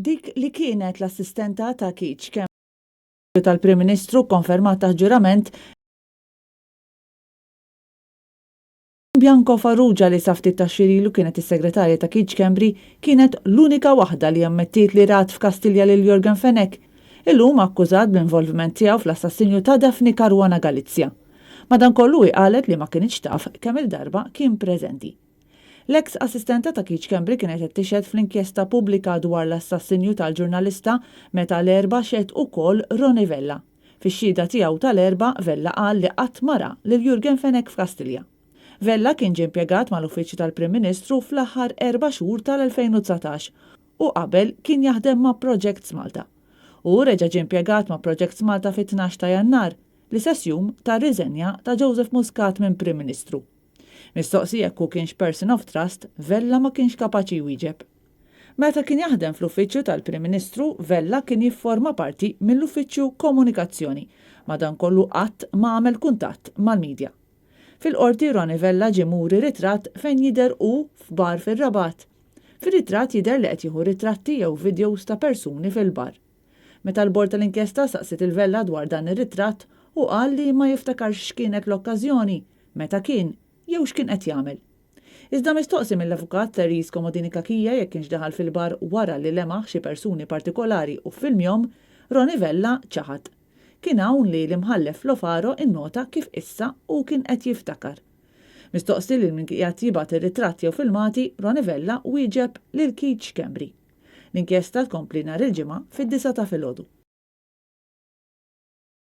Dik li kienet l-assistenta ta' Keith Schembri tal-Prim Ministru konfermata ġurament Bianco Farrugia li saftit ta' xirilu kienet is-segretarja ta' Keith Schembri kienet l-unika waħda li ammettiet li rat f'Kastilja lil Jorgen Fenek, illum akkużat bl-involviment tiegħu fl-assassinju ta' Daphne Caruana Galizja. Madankollu qalet li ma kienx taf kemm il-darba kien preżenti. L-eks assistenta ta' Keith Schembri kienet qed tixhed fl-inkjesta pubblika dwar l-assassinju tal-ġurnalista meta l-erba' xehed ukoll Roni Vella. Fix-xhieda tiegħu tal-erba' Vella qal li qatt mara lil Jorgen Fenek f'Kastilja. Vella kien ġie impjegat mal-Uffiċċju tal-Prim Ministru fl-aħħar 4 xhur tal-2019 u qabel kien jaħdem ma' Project Malta. U reġa' ġie impjegat ma' Project Malta fit-12 ta' Jannar li sessjum ta' riżenja ta' Joseph Muscat minn Prim Ministru. Mistoqsija jekk hu kienx person of trust, Vella ma kienx kapaċi jwieġeb. Meta kien jaħdem fl-Uffiċċju tal-Prim Ministru, Vella kien jifforma parti mill-Uffiċċju Komunikazzjoni, madankollu qatt ma għamel kuntatt mal-medja. Fil-qorti Roni Vella ġie muri ritratt fejn jidher hu f'bar fir-Rabat. Fir-ritratt jidher li qed jieħu ritratti jew videos ta' persuni fil-bar. Meta l-bord tal-inkjesta saqsit il-Vella dwar dan ir-ritratt u qal li ma jiftakarx x'kienet l-okkażjoni, meta kien jew x'kien qed jagħmel. Iżda mistoqsi mill-avukat Therese Komodini Kakija jekk kienx daħal fil-bar wara li lemaħ xi persuni partikolari u filmjom, Roni Vella ċaħad. Kien hawn li l-imħallef Lofaro innota kif issa u kien qed jiftakar. Mistoqsi li min qiegħed jibgħat ir-ritratti jew filmati, Roni Vella wieġeb lil Keith Schembri. L-inkjesta tkompli nhar il-ġimgħa fid-9 ta' filgħodu.